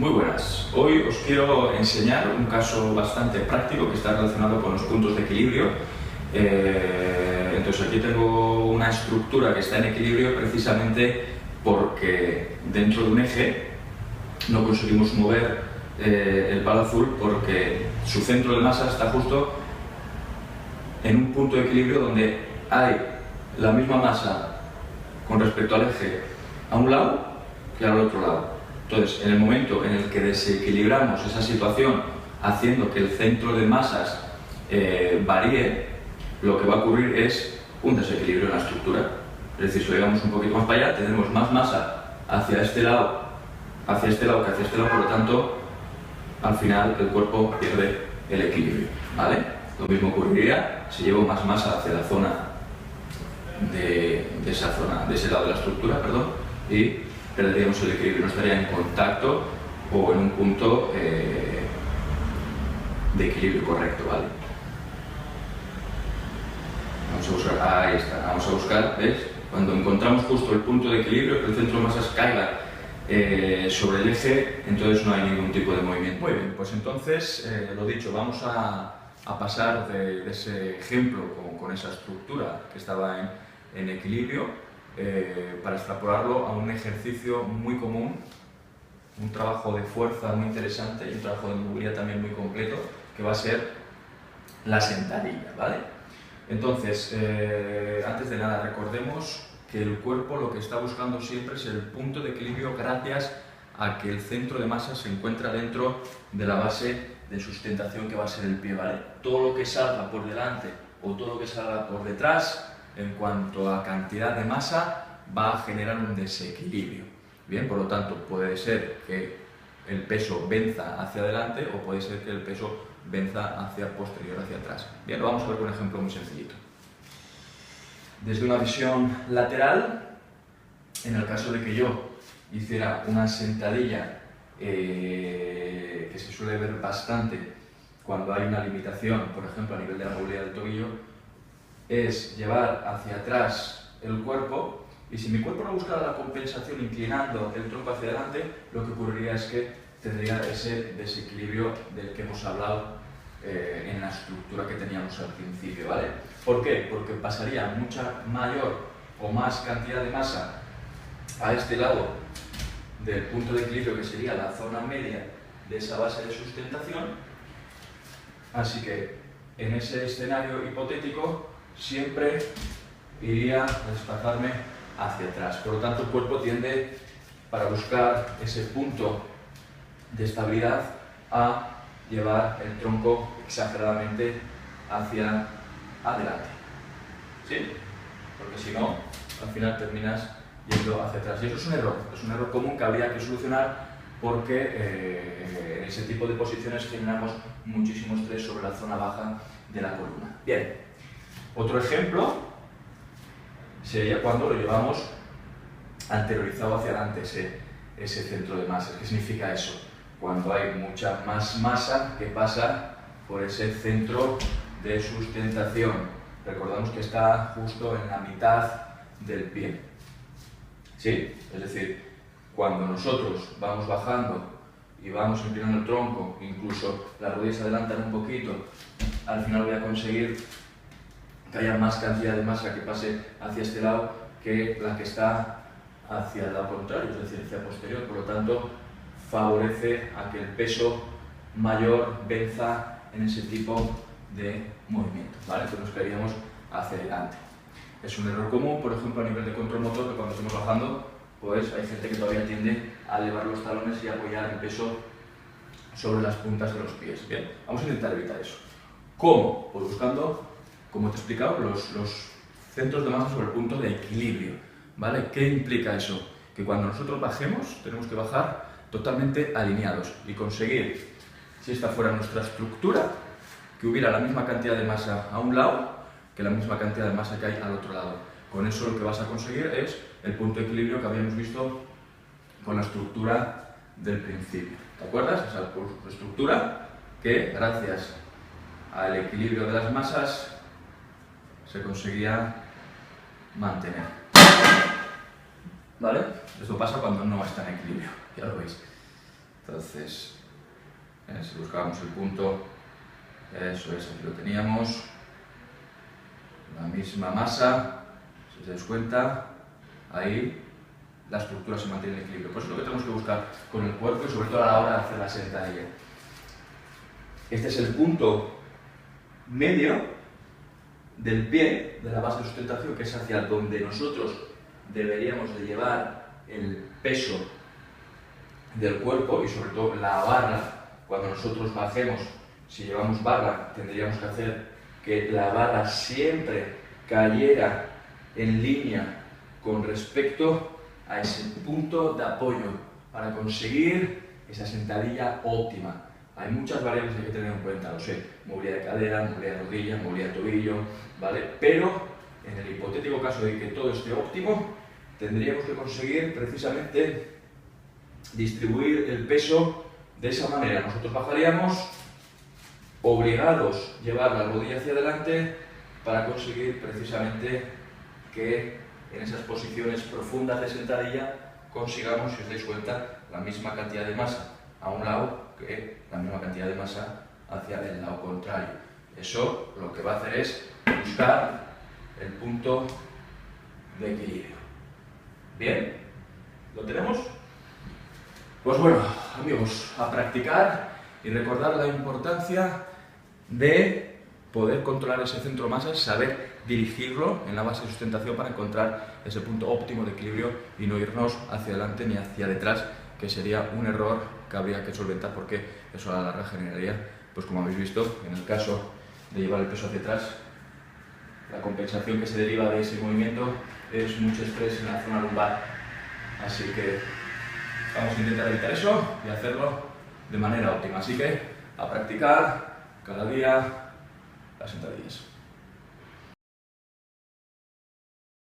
Muy buenas. Hoy os quiero enseñar un caso bastante práctico que está relacionado con los puntos de equilibrio. Entonces aquí tengo una estructura que está en equilibrio precisamente porque dentro de un eje no conseguimos mover el palo azul porque su centro de masa está justo en un punto de equilibrio donde hay la misma masa con respecto al eje a un lado que al otro lado. Entonces, en el momento en el que desequilibramos esa situación haciendo que el centro de masas varíe, lo que va a ocurrir es un desequilibrio en la estructura. Es decir, si lo llevamos un poquito más para allá, tenemos más masa hacia este lado que hacia este lado, por lo tanto, al final el cuerpo pierde el equilibrio, ¿vale? Lo mismo ocurriría si llevo más masa hacia la zona de ese lado de la estructura, perdón, y perderíamos el equilibrio, no estaría en contacto o en un punto de equilibrio correcto, ¿vale? Vamos a buscar, ahí está, vamos a buscar, ¿ves? Cuando encontramos justo el punto de equilibrio, que el centro de masas caiga sobre el eje, entonces no hay ningún tipo de movimiento. Muy bien, pues entonces, lo dicho, vamos a pasar de ese ejemplo con esa estructura que estaba en equilibrio para extrapolarlo a un ejercicio muy común, un trabajo de fuerza muy interesante y un trabajo de movilidad también muy completo, que va a ser la sentadilla, ¿vale? Entonces, antes de nada, recordemos que el cuerpo lo que está buscando siempre es el punto de equilibrio gracias a que el centro de masa se encuentra dentro de la base de sustentación que va a ser el pie, ¿vale? Todo lo que salga por delante o todo lo que salga por detrás, en cuanto a cantidad de masa, va a generar un desequilibrio. Bien, por lo tanto, puede ser que el peso venza hacia adelante o puede ser que el peso venza hacia posterior, hacia atrás. Bien, lo vamos a ver con un ejemplo muy sencillito. Desde una visión lateral, en el caso de que yo hiciera una sentadilla que se suele ver bastante cuando hay una limitación, por ejemplo, a nivel de la movilidad del tobillo, es llevar hacia atrás el cuerpo, y si mi cuerpo no buscara la compensación inclinando el tronco hacia adelante, lo que ocurriría es que tendría ese desequilibrio del que hemos hablado en la estructura que teníamos al principio, ¿vale? ¿Por qué? Porque pasaría mucha mayor o más cantidad de masa a este lado del punto de equilibrio, que sería la zona media de esa base de sustentación, así que en ese escenario hipotético siempre iría a desplazarme hacia atrás. Por lo tanto, el cuerpo tiende, para buscar ese punto de estabilidad, a llevar el tronco exageradamente hacia adelante. ¿Sí? Porque si no, al final terminas yendo hacia atrás. Y eso es un error común que habría que solucionar porque en ese tipo de posiciones generamos muchísimo estrés sobre la zona baja de la columna. Bien, otro ejemplo sería cuando lo llevamos anteriorizado hacia adelante, ese centro de masa. ¿Qué significa eso? Cuando hay mucha más masa que pasa por ese centro de sustentación. Recordamos que está justo en la mitad del pie. ¿Sí? Es decir, cuando nosotros vamos bajando y vamos inclinando el tronco, incluso las rodillas se adelantan un poquito, al final voy a conseguir que haya más cantidad de masa que pase hacia este lado que la que está hacia el lado contrario, es decir, hacia posterior. Por lo tanto, favorece a que el peso mayor venza en ese tipo de movimiento, ¿vale? Entonces nos quedaríamos hacia adelante. Es un error común, por ejemplo, a nivel de control motor, que cuando estamos bajando, pues hay gente que todavía tiende a elevar los talones y apoyar el peso sobre las puntas de los pies. Bien, vamos a intentar evitar eso. ¿Cómo? Pues buscando, como te he explicado, los centros de masa sobre el punto de equilibrio, ¿vale? ¿Qué implica eso? Que cuando nosotros bajemos, tenemos que bajar totalmente alineados y conseguir, si esta fuera nuestra estructura, que hubiera la misma cantidad de masa a un lado que la misma cantidad de masa que hay al otro lado. Con eso lo que vas a conseguir es el punto de equilibrio que habíamos visto con la estructura del principio. ¿Te acuerdas? Esa estructura que, gracias al equilibrio de las masas, se conseguía mantener. ¿Vale? Esto pasa cuando no está en equilibrio, ya lo veis. Entonces, si buscábamos el punto, eso es, aquí lo teníamos, la misma masa, si os dais cuenta, ahí la estructura se mantiene en equilibrio. Pues es lo que tenemos que buscar con el cuerpo y sobre todo a la hora de hacer la sentadilla. Este es el punto medio del pie, de la base de sustentación, que es hacia donde nosotros deberíamos de llevar el peso del cuerpo y sobre todo la barra. Cuando nosotros bajemos, si llevamos barra, tendríamos que hacer que la barra siempre cayera en línea con respecto a ese punto de apoyo para conseguir esa sentadilla óptima. Hay muchas variables que hay que tener en cuenta, lo sé, movilidad de cadera, movilidad de rodilla, movilidad de tobillo, ¿vale? Pero en el hipotético caso de que todo esté óptimo, tendríamos que conseguir precisamente distribuir el peso de esa manera. Nosotros bajaríamos obligados a llevar la rodilla hacia adelante para conseguir precisamente que en esas posiciones profundas de sentadilla consigamos, si os dais cuenta, la misma cantidad de masa a un lado que la misma cantidad de masa hacia el lado contrario. Eso lo que va a hacer es buscar el punto de equilibrio. ¿Bien? ¿Lo tenemos? Pues bueno, amigos, a practicar y recordar la importancia de poder controlar ese centro de masa, saber dirigirlo en la base de sustentación para encontrar ese punto óptimo de equilibrio y no irnos hacia adelante ni hacia detrás, que sería un error que habría que solventar porque eso a la larga generaría, pues como habéis visto, en el caso de llevar el peso hacia atrás, la compensación que se deriva de ese movimiento es mucho estrés en la zona lumbar. Así que vamos a intentar evitar eso y hacerlo de manera óptima. Así que a practicar cada día las sentadillas.